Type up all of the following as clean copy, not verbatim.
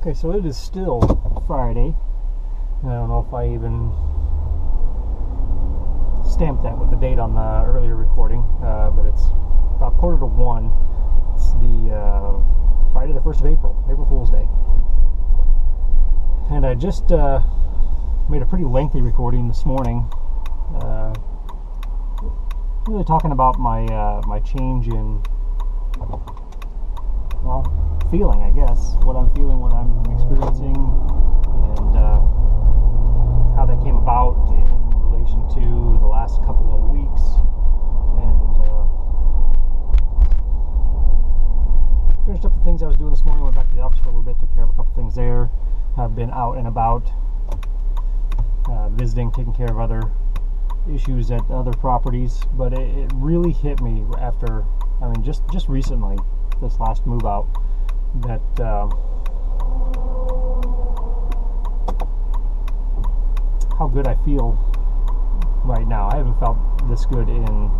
Okay, so it is still Friday. I don't know if I even stamped that with the date on the earlier recording, but it's about 1:45. It's the Friday the 1st of April, April Fool's Day. And I just made a pretty lengthy recording this morning, really talking about my change in, well, feeling, I guess, what I'm feeling, what I'm experiencing, and how that came about in relation to the last couple of weeks. And finished up the things I was doing this morning, went back to the office for a little bit, took care of a couple things there. I've been out and about, visiting, taking care of other issues at other properties, but it really hit me after, just recently, this last move out, that how good I feel right now. I haven't felt this good in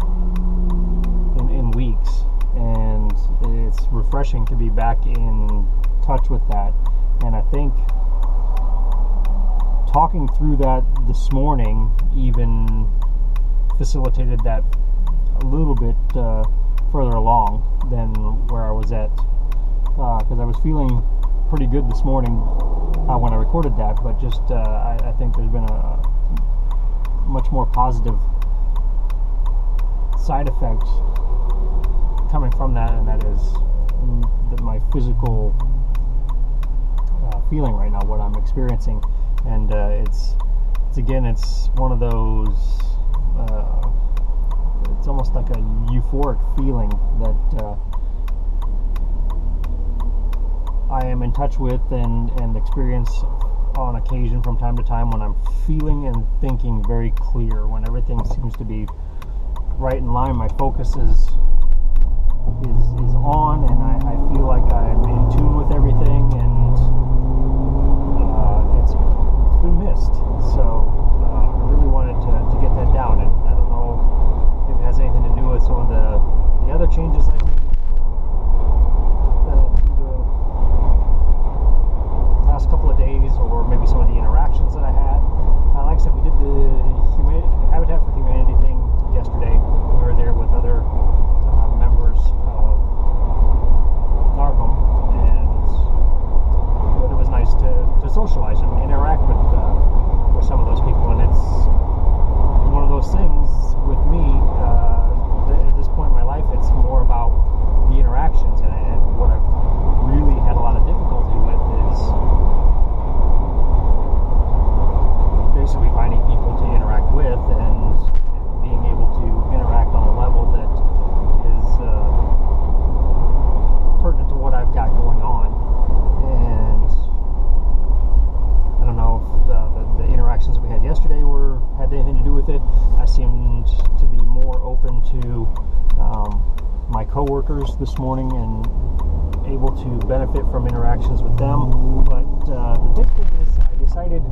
weeks, and it's refreshing to be back in touch with that. And I think talking through that this morning even facilitated that a little bit further along than where I was at, because I was feeling pretty good this morning when I recorded that, but just I think there's been a much more positive side effect coming from that, and that is my physical feeling right now, what I'm experiencing. And it's one of those, it's almost like a euphoric feeling that I am in touch with and experience on occasion from time to time, when I'm feeling and thinking very clear, when everything seems to be right in line. My focus is on, and I feel like I'm in tune with everything, and it's been missed. So I really wanted to get that down, and I don't know if it has anything to do with some of the other changes I've made through the last couple of days, or maybe some of the interactions that I had. Like I said, we did the Habitat for Humanity thing yesterday. We were there with other members of NARCM, and it was nice to socialize and interact with some of those people. And it's one of those things with me, at this point in my life, it's more about the interactions, and what I've really had a lot of difficulty with is basically finding people to interact with, and being able to interact on a level that is pertinent to what I've got going on. And I don't know if the interactions we had yesterday had anything to do with it. I seemed to be more open to my coworkers this morning and able to benefit from interactions with them. But the big thing is, I decided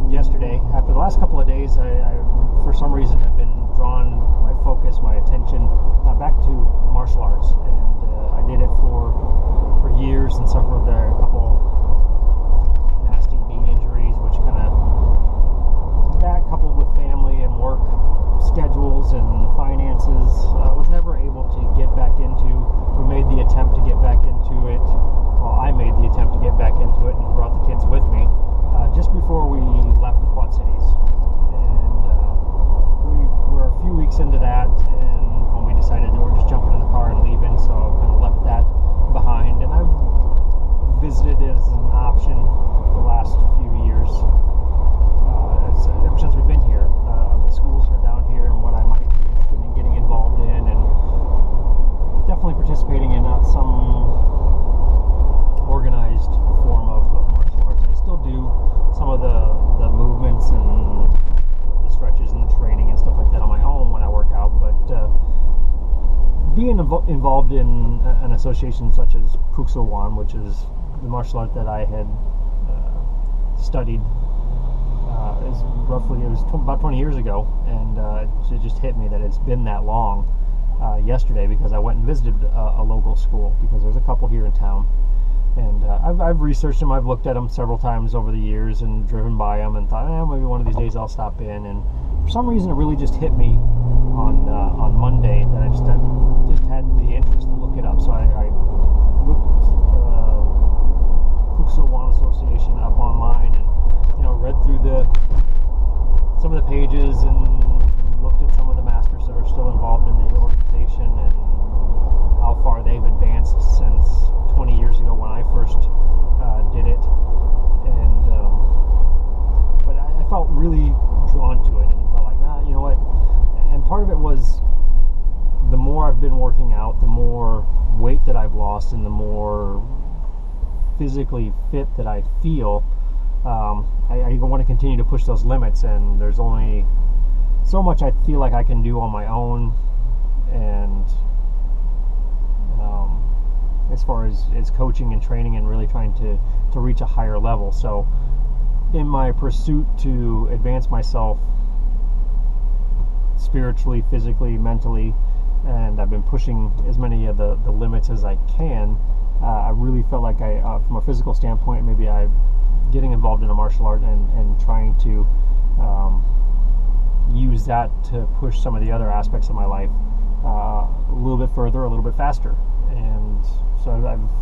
yesterday, after the last couple of days, I for some reason have been drawn my focus, my attention back to martial arts, and I did it for years and suffered a couple nasty knee injuries, which kind of, that coupled with family and work schedules and finances, I was never able to get back into. We made the attempt to get back into it. Well, I made the attempt to get back into it and brought the kids with me just before we left the Quad Cities. And we were a few weeks into that, and when we decided that we're just jumping in the car and leaving, so I kind of left that behind. And I've visited it as an option the last few years. Ever since we've been here, the schools are down here, and what I might be interested in getting involved in, and definitely participating in some organized form of martial arts. I still do some of the movements and the stretches and the training and stuff like that on my own when I work out, but being involved in an association such as Kuk Sool Won, which is the martial art that I had studied, it was about 20 years ago, and it just hit me that it's been that long yesterday, because I went and visited a local school, because there's a couple here in town, And I've researched them. I've looked at them several times over the years and driven by them and thought, maybe one of these days I'll stop in. And for some reason, it really just hit me on Monday that I just had the interest to look it up. So I looked Kuksowan Association up online and read through some of the pages and looked at some of the masters that are still involved in the organization and how far they've advanced since 20 years ago when I first did it. And but I felt really drawn to it and felt like, you know what? And part of it was the more I've been working out, the more weight that I've lost and the more physically fit that I feel. I want to continue to push those limits, and there's only so much I feel like I can do on my own, and as far as coaching and training and really trying to reach a higher level. So in my pursuit to advance myself spiritually, physically, mentally, and I've been pushing as many of the limits as I can, I really felt like from a physical standpoint, maybe I getting involved in a martial art and trying to use that to push some of the other aspects of my life a little bit further, a little bit faster. And so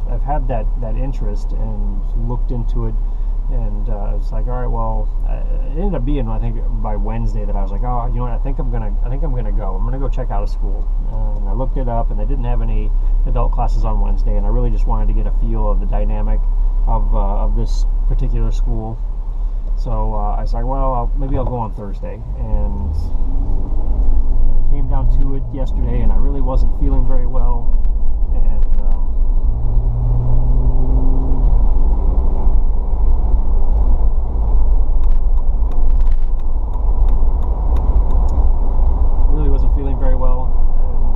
I've had that interest and looked into it, and it's like, all right, well, it ended up being, I think, by Wednesday that I was like, oh, you know what, I think I'm gonna go. I'm gonna go check out a school. And I looked it up, and they didn't have any adult classes on Wednesday, and I really just wanted to get a feel of the dynamic of this particular school. So I was like, well, maybe I'll go on Thursday. And it came down to it yesterday, and I really wasn't feeling very well. And really wasn't feeling very well,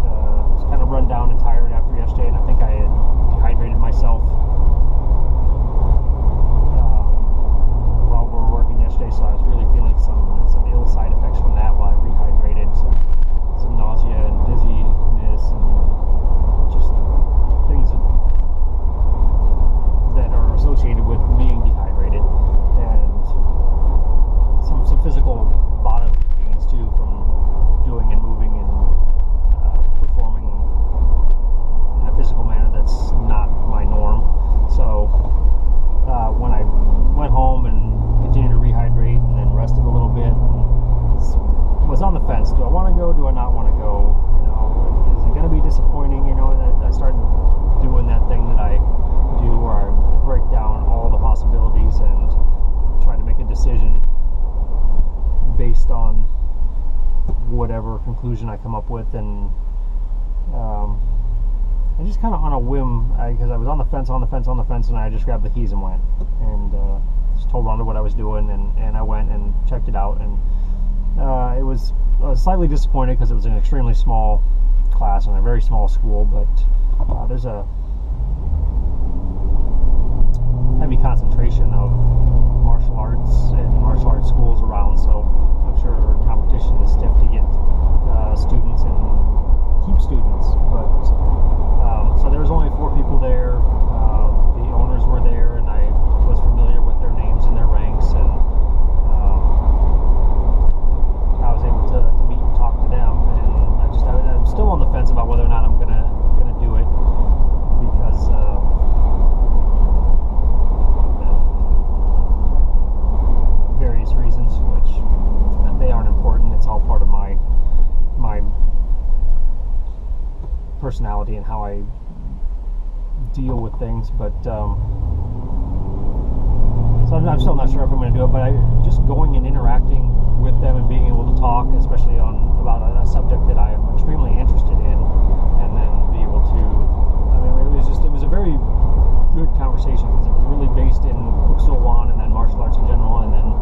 and was kind of run down and tired after yesterday. And I think I had dehydrated myself while we were working yesterday, so I was really feeling some ill side effects from that while I rehydrated, some nausea and dizziness and just things that are associated with being dehydrated, and some physical bodily pains too from doing and moving and performing in a physical manner that's not my norm. So when I went home and continued to rehydrate and then rested a little bit and was on the fence, do I want to go, do I not want to go, is it going to be disappointing, and I started doing that thing that I do where I break down all the possibilities and try to make a decision based on whatever conclusion I come up with. And I just kind of on a whim, because I was on the fence, and I just grabbed the keys and went, and just told Rhonda what I was doing, and I went and checked it out. And it was slightly disappointed because it was an extremely small class and a very small school, but there's a heavy concentration of martial arts and martial arts schools around, so I'm sure competition is stiff to get students and keep students. But so there was only 4 people there. The owners were there, and I was familiar with their names and their ranks, and I was able to meet and talk to them. And I'm still on the fence about whether or not I'm gonna do it, because various reasons, which they aren't important. It's all part of my personality and how I deal with things. But so I'm still not sure if I'm going to do it, but just going and interacting with them and being able to talk, especially about a subject that I am extremely interested in, and then be able to, it was a very good conversation, because it was really based in Kuksowan and then martial arts in general, and then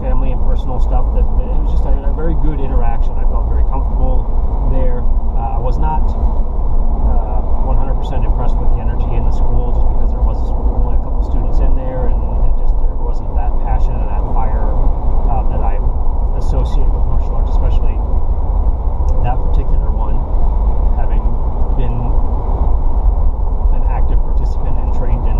family and personal stuff. That it was just a very good interaction. I felt very comfortable there. I was not 100% impressed with the energy in the school, just because there was only a couple students in there, and there wasn't that passion and that fire that I associate with martial arts, especially that particular one, having been an active participant and trained in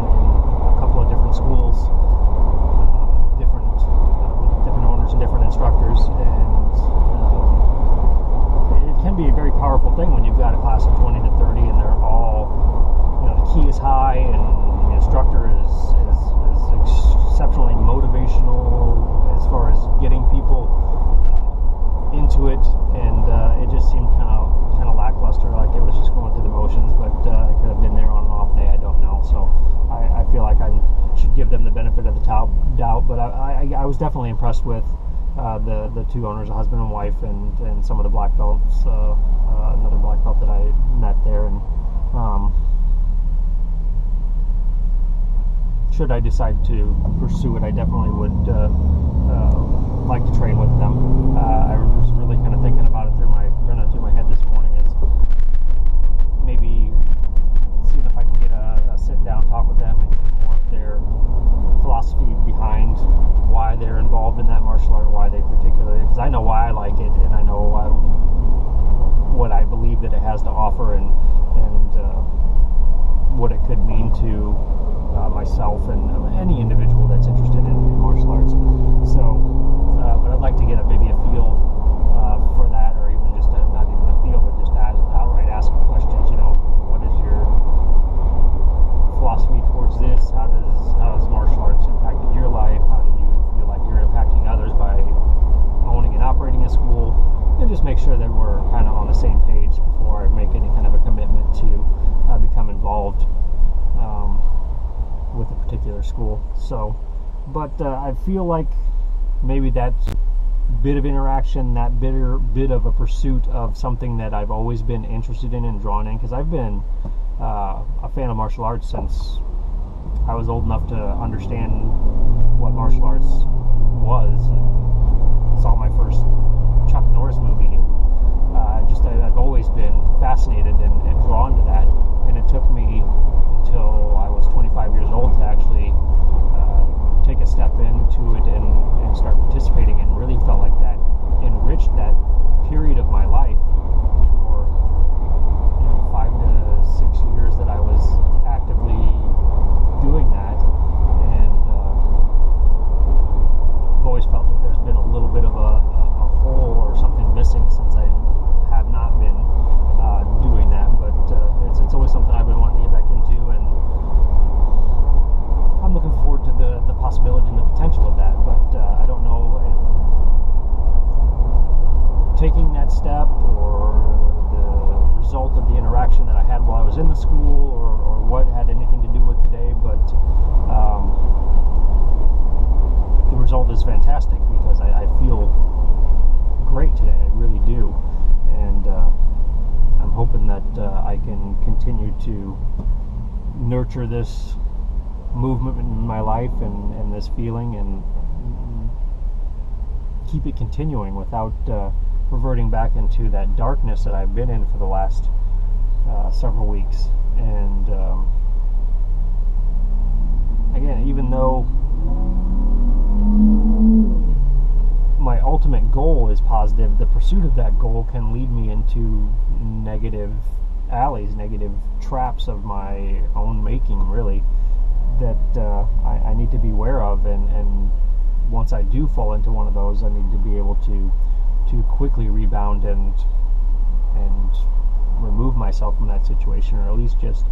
practice with the two owners, a husband and wife, and some of the black belts. Another black belt that I met there, and should I decide to pursue it, I definitely would like to train with them. I was really kind of thinking about it running through my head this morning, is maybe seeing if I can get a sit down talk with them and get more of their philosophy behind why they're involved in that martial art, why they particularly, because I know why I like it, and I know what I believe that it has to offer, and what it could mean to myself and any individual that's interested in martial arts. So, but I'd like to get maybe a feel for that, or even just not even a feel, but just outright ask questions. What is your philosophy towards this? How does martial arts impact your life? How do you feel like you're impacting others by owning and operating a school? And just make sure that we're kind of on the same page before I make any kind of a commitment to become involved with a particular school. So, but I feel like maybe that bit of interaction, that bit of a pursuit of something that I've always been interested in and drawn in, because I've been a fan of martial arts since I was old enough to understand what martial arts was. I saw my first Chuck Norris movie, and I've always been fascinated and drawn to that, and it took me until I was 25 years old to actually take a step into it and start participating, and really felt like that enriched that period of my life for 5 to 6 years that I was actively doing that. And I've always felt that there's been a little bit of a hole or something missing since I have not been doing that, but it's always something I've been wanting to get back into, and I'm looking forward to the possibility and the potential of that. But I don't know if taking that step or the result of the interaction that I had while I was in the school, or what had anything to do with today, but the result is fantastic, because I feel great today. I really do, and I'm hoping that I can continue to nurture this movement in my life and this feeling, and keep it continuing without reverting back into that darkness that I've been in for the last several weeks. And again, even though my ultimate goal is positive, the pursuit of that goal can lead me into negative alleys, negative traps of my own making, really, that I need to be aware of, and once I do fall into one of those, I need to be able to quickly rebound and remove myself from that situation, or at least just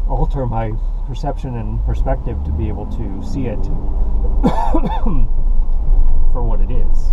alter my perception and perspective to be able to see it for what it is.